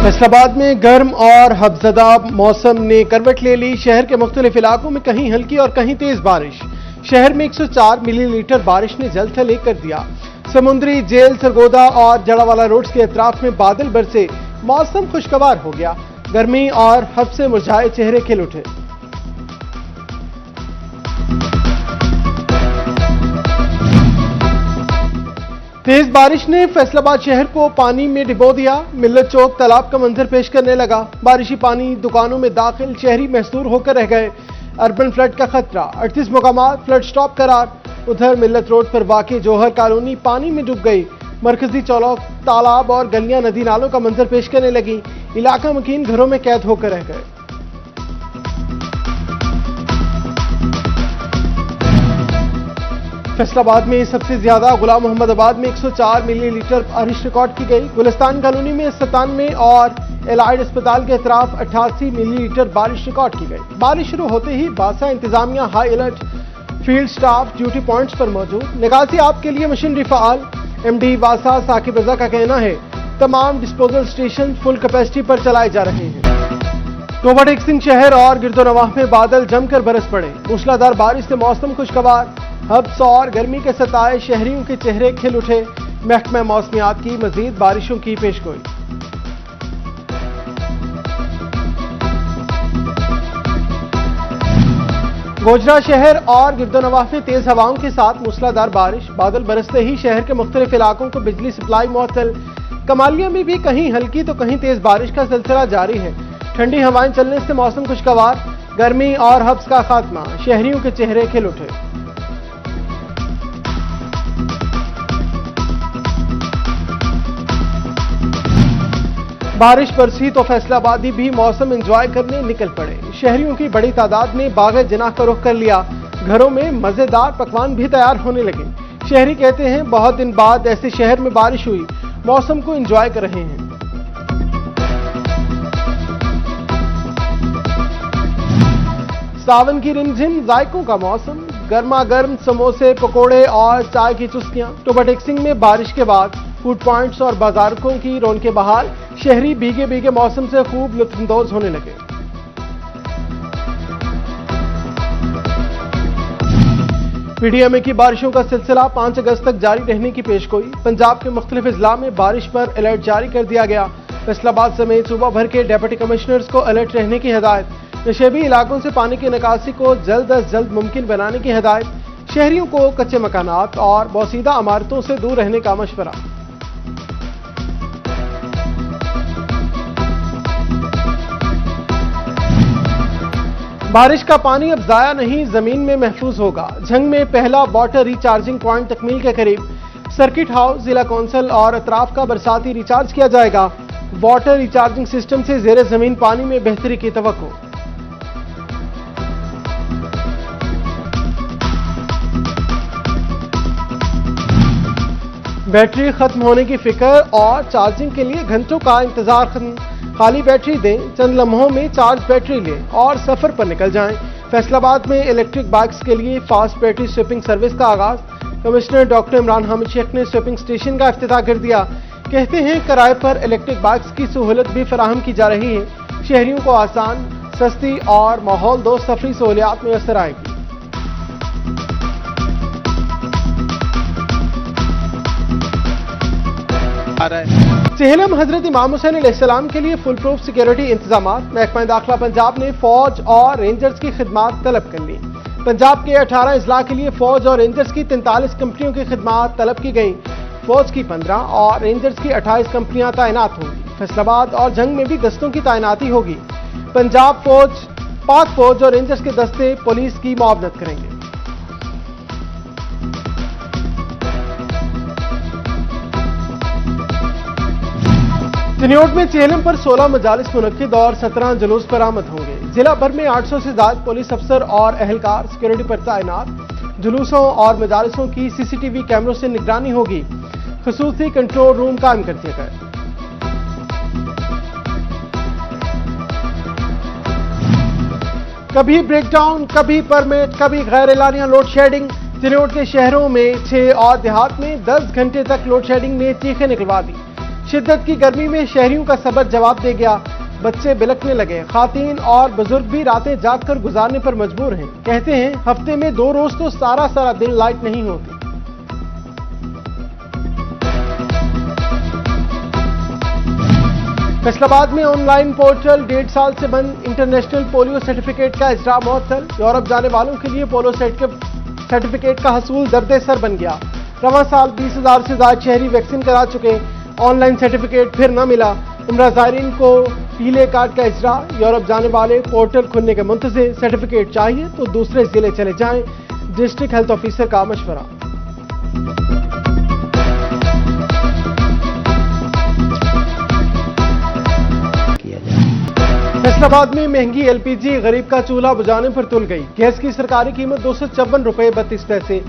फैसलाबाद में गर्म और हबजदा मौसम ने करवट ले ली। शहर के मुख्तलिफ इलाकों में कहीं हल्की और कहीं तेज बारिश। शहर में 104 मिलीलीटर बारिश ने जल थल एक कर दिया। समुद्री जेल, सरगोदा और जड़ावाला रोड्स के अतराफ में बादल बरसे, मौसम खुशगवार हो गया। गर्मी और हब से मुरझाए चेहरे खिल उठे। तेज बारिश ने फैसलाबाद शहर को पानी में डिबो दिया। मिल्लत चौक तालाब का मंजर पेश करने लगा। बारिशी पानी दुकानों में दाखिल, शहरी महसूर होकर रह गए। अर्बन फ्लड का खतरा, 38 मुकामात फ्लड स्टॉप करार। उधर मिल्लत रोड पर वाक़ई जौहर कॉलोनी पानी में डूब गई। मरकजी चौक, तालाब और गलियां नदी नालों का मंजर पेश करने लगी। इलाका मकीन घरों में कैद होकर रह गए। फैसलाबाद में सबसे ज्यादा गुलाम मोहम्मदाबाद में 104 मिलीलीटर बारिश रिकॉर्ड की गई। गुलिस्तान कॉलोनी में 97 और एलाइड अस्पताल के अतराफ 88 मिलीलीटर बारिश रिकॉर्ड की गई। बारिश शुरू होते ही बासा इंतजामिया high alert, field staff duty points पर मौजूद। निकासी आप के लिए मशीनरी फाल। एमडी बासा साकिब रजा का कहना है तमाम डिस्पोजल स्टेशन फुल कैपेसिटी पर चलाए जा रहे हैं। टोबा टेक सिंह शहर और गिरदोनवाह में बादल जमकर बरस पड़े। मूसलाधार बारिश से मौसम खुशगवार। हब्स और गर्मी के सताए शहरियों के चेहरे खिल उठे। महकमा मौसमियात की मजीद बारिशों की पेशगोई। गोजरा शहर और गिरदोनवाह में तेज हवाओं के साथ मूसलाधार बारिश। बादल बरसते ही शहर के मुख्तलिफ इलाकों को बिजली सप्लाई मुअत्तल। कमालिया में भी कहीं हल्की तो कहीं तेज बारिश का सिलसिला जारी है। ठंडी हवाएं चलने से मौसम खुशगवार। गर्मी और हब्स का खात्मा, शहरियों के चेहरे खिल उठे। बारिश बरसी तो फैसलाबादी भी मौसम एंजॉय करने निकल पड़े। शहरियों की बड़ी तादाद ने बाग जनाह का रुख कर लिया। घरों में मजेदार पकवान भी तैयार होने लगे। शहरी कहते हैं बहुत दिन बाद ऐसे शहर में बारिश हुई, मौसम को एंजॉय कर रहे हैं। सावन की रिमझिम जायकों का मौसम। गर्मा गर्म समोसे, पकोड़े और चाय की चुस्कियां। टोबा टेक सिंह में बारिश के बाद फूड पॉइंट्स और बाजारों की रौनकें बहाल। शहरी भीगे भीगे मौसम से खूब लुत्फानंदोज होने लगे। पीडीएमए की बारिशों का सिलसिला 5 अगस्त तक जारी रहने की पेशगोई। पंजाब के मुख्तलिफ इजला में बारिश पर अलर्ट जारी कर दिया गया। फैसलाबाद समेत सूबा भर के डिप्टी कमिश्नर्स को अलर्ट रहने की हिदायत। नशेबी इलाकों से पानी की निकासी को जल्द अज जल्द मुमकिन बनाने की हिदायत। शहरियों को कच्चे मकानात और बोसीदा इमारतों से दूर रहने का मशवरा। बारिश का पानी अब जाया नहीं, जमीन में महफूज होगा। झंग में पहला वाटर रिचार्जिंग पॉइंट तकमील के करीब। सर्किट हाउस, जिला कौंसिल और अतराफ का बरसाती रिचार्ज किया जाएगा। वाटर रिचार्जिंग सिस्टम से जेर जमीन पानी में बेहतरी की तवक्को। बैटरी खत्म होने की फिक्र और चार्जिंग के लिए घंटों का इंतजार खत्म। खाली बैटरी दें, चंद लम्हों में चार्ज बैटरी लें और सफर पर निकल जाएं। फैसलाबाद में इलेक्ट्रिक बाइक्स के लिए फास्ट बैटरी स्विपिंग सर्विस का आगाज। कमिश्नर डॉक्टर इमरान हामिद शेख ने स्विपिंग स्टेशन का इफ्तिताह कर दिया। कहते हैं किराए पर इलेक्ट्रिक बाइक्स की सहूलत भी फराहम की जा रही है। शहरियों को आसान, सस्ती और माहौल दोस्त सफरी सहूलियात मुयसर आएगी। चेहलम हजरत इमाम हुसैन अलैहिस्सलाम के लिए फुल प्रूफ सिक्योरिटी इंतजाम। महकमा दाखिला पंजाब ने फौज और रेंजर्स की खिदमात तलब कर ली। पंजाब के 18 अजला के लिए फौज और रेंजर्स की 43 कंपनियों की खिदमात तलब की गई। फौज की 15 और रेंजर्स की 28 कंपनियां तैनात होंगी। फैसलाबाद और जंग में भी दस्तों की तैनाती होगी। पंजाब फौज, पाक फौज और रेंजर्स के दस्ते पुलिस की मुआवनत करेंगे। चिन्योट में चेहलम पर 16 मजालिस मुनक्किद और 17 जुलूस बरामद होंगे। जिला भर में 800 से ज्यादा पुलिस अफसर और अहलकार सिक्योरिटी पर तैनात। जुलूसों और मजालिसों की सीसीटीवी कैमरों से निगरानी होगी। खुसूसी कंट्रोल रूम कायम कर दिए गए। कभी ब्रेकडाउन, कभी परमिट, कभी गैर एलानिया लोड शेडिंग। चिन्योट के शहरों में 6 और देहात में 10 घंटे तक लोड शेडिंग ने चीखें निकलवा दी। शिद्दत की गर्मी में शहरियों का सब्र जवाब दे गया। बच्चे बिलखने लगे। खातीन और बुजुर्ग भी रातें जागकर गुजारने पर मजबूर हैं। कहते हैं हफ्ते में 2 रोज तो सारा दिन लाइट नहीं होती। फैसलाबाद में ऑनलाइन पोर्टल 1.5 साल से बंद। इंटरनेशनल पोलियो सर्टिफिकेट का इजरा मुअत्तल। यूरोप जाने वालों के लिए पोलियो सर्टिफिकेट का हसूल दर्द सर बन गया। रवां साल 20,000 से ज्यादा शहरी वैक्सीन करा चुके। ऑनलाइन सर्टिफिकेट फिर न मिला। उम्रा ज़ायरीन को पीले कार्ड का इजरा। यूरोप जाने वाले पोर्टल खुलने के मुंतज़िर। सर्टिफिकेट चाहिए तो दूसरे जिले चले जाएं। डिस्ट्रिक्ट हेल्थ ऑफिसर का मशवरा। फैसलाबाद में महंगी एलपीजी गरीब का चूल्हा बुझाने पर तुल गई। गैस की सरकारी कीमत 256 रुपए 32 पैसे,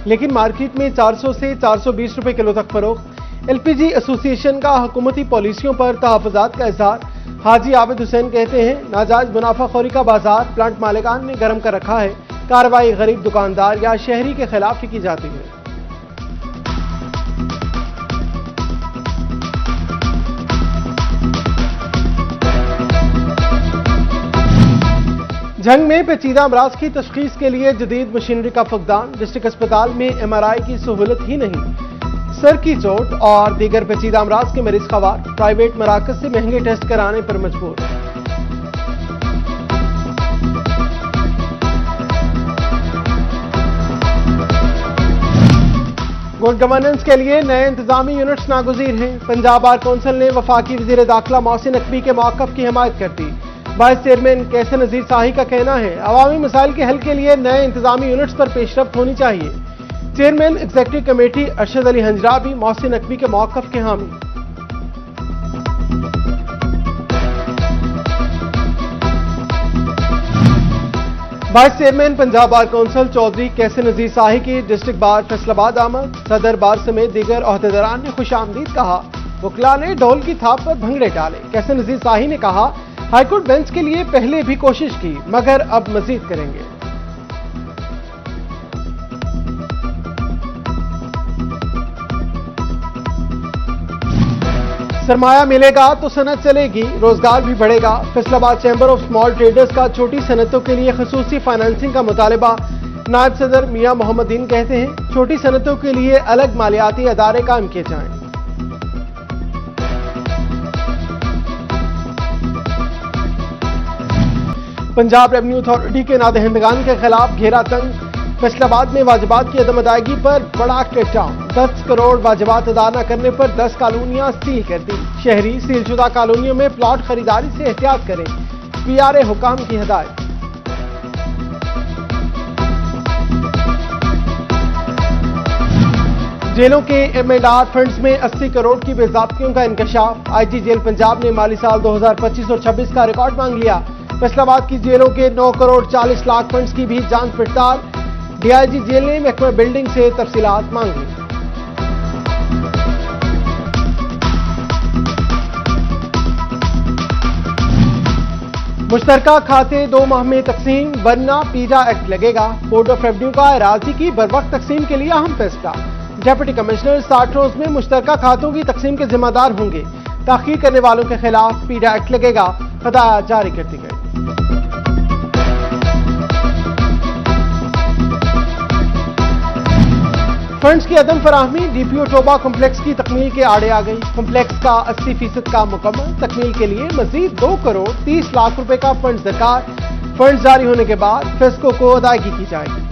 लेकिन मार्केट में 400 से 420 रुपए किलो तक फरोख्त। एलपीजी एसोसिएशन का हुकूमती पॉलिसियों पर तहफ़्फ़ुज़ात का इज़हार। हाजी आबिद हुसैन कहते हैं नाजायज मुनाफाखोरी का बाजार प्लांट मालिकान ने गर्म कर रखा है। कार्रवाई गरीब दुकानदार या शहरी के खिलाफ ही की जाती है। जंग में पेचीदा अमराज की तशखीस के लिए जदीद मशीनरी का फुकदान। डिस्ट्रिक्ट अस्पताल में MRI की सहूलत ही नहीं। सर की चोट और दीगर पेचीदा अमराज के मरीज खवार। प्राइवेट मराकज से महंगे टेस्ट कराने पर मजबूर। गुड गवर्नेंस के लिए नए इंतजामी यूनिट्स नागुज़ीर हैं। पंजाब बार कौंसिल ने वफाकी वज़ीर दाखिला मोहसिन नकवी के मौक़िफ़ की हिमायत कर दी। वाइस चेयरमैन कैसर नज़ीर शाही का कहना है अवामी मसाइल के हल के लिए नए इंतजामी यूनिट्स पर पेशरफ्त होनी चाहिए। Chairman executive committee Arshad Ali Hanjra भी मोहसिन नकवी के मौक़िफ़ के हामी। Vice chairman Punjab bar council Chaudhry Qaiser Nazir Shahi की डिस्ट्रिक्ट बार फैसलाबाद आमद। सदर बार समेत दीगर ओहदेदारान ने खुशामदीद कहा। वकला ने ढोल की थाप पर भंगड़े डाले। कैसर नज़ीर शाही ने कहा हाईकोर्ट बेंच के लिए पहले भी कोशिश की मगर अब मजीद करेंगे। सरमाया मिलेगा तो सनत चलेगी, रोजगार भी बढ़ेगा। Faisalabad chamber of small traders का छोटी सनतों के लिए खसूसी फाइनेंसिंग का मुतालबा। नायब सदर मियां मोहम्मदीन कहते हैं छोटी सनतों के लिए अलग मालियाती अदारे कायम किए जाएं। पंजाब रेवेन्यू अथॉरिटी के नादहिंदगान के खिलाफ घेरा तंग। फैसलाबाद में वाजिबात की अदम अदायगी पर बड़ा क्रैकडाउन। 10 करोड़ वाजिबात अदा न करने पर 10 कॉलोनियां सील कर दी। शहरी सीलशुदा कॉलोनियों में प्लॉट खरीदारी से एहतियात करें। PRA हुकाम की हिदायत। जेलों के M&R फंड्स में 80 करोड़ की बेज़ाब्तियों का इंकशाफ। IG जेल पंजाब ने माली साल 2025 और 26 का रिकॉर्ड मांग लिया। फैसलाबाद की जेलों के 9 करोड़ 40 लाख फंड्स की भी जांच पड़ताल। DIG जेल ने महकमा बिल्डिंग से तफसीलात मांगी। मुश्तरका खाते 2 माह में तकसीम वरना पीजा एक्ट लगेगा। बोर्ड ऑफ रेवेन्यू का अराजी की बरवक्त तकसीम के लिए अहम फैसला। डिप्टी कमिश्नर 60 रोज में मुश्तरका खातों की तकसीम के जिम्मेदार होंगे। ताखीर करने वालों के खिलाफ पीजा एक्ट लगेगा। हिदायत जारी कर दी गई। फंड्स की अदम फराहमी। DPO टोबा कॉम्प्लेक्स की तकमील के आड़े आ गई। कॉम्प्लेक्स का 80% काम मुकम्मल। तकमील के लिए मजीद 2 करोड़ 30 लाख रुपए का फंड दरकार। फंड जारी होने के बाद फेस्को को अदायगी की जाएगी।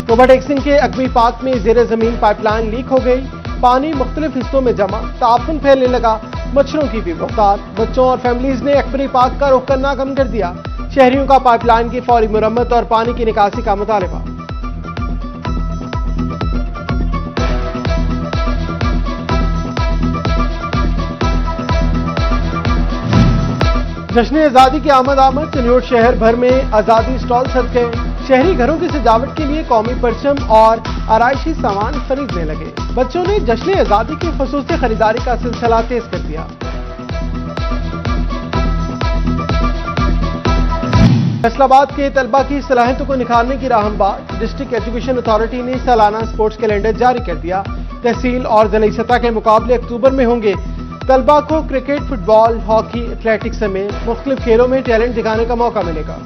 टोबा टेक्सिंग के अकबी पार्क में जेर जमीन पाइपलाइन लीक हो गई। पानी मुख्तलिफ हिस्सों में जमा। ताफुन फैलने लगा। मच्छरों की भी बहुतायत। बच्चों और फैमिलीज ने अकबरी पार्क का रुख करना कम कर दिया। शहरियों का पाइपलाइन की फौरी मुरम्मत और पानी की निकासी का मुतालबा। जश्न आजादी की आमद चनियोट शहर भर में आजादी स्टॉल सज गए। शहरी घरों की सजावट के लिए कौमी परचम और आराइशी सामान खरीदने लगे। बच्चों ने जश्न आजादी की खसूसी खरीदारी का सिलसिला तेज कर दिया। फैसलाबाद के तलबा की सलाहियतों को निखारने की राह हमवार। डिस्ट्रिक्ट एजुकेशन अथॉरिटी ने सालाना स्पोर्ट्स कैलेंडर जारी कर दिया। तहसील और जिला सतह के मुकाबले अक्टूबर में होंगे। तलबा को क्रिकेट, फुटबॉल, हॉकी, एथलेटिक्स समेत मुख्तलिफ खेलों में टैलेंट दिखाने का मौका मिलेगा।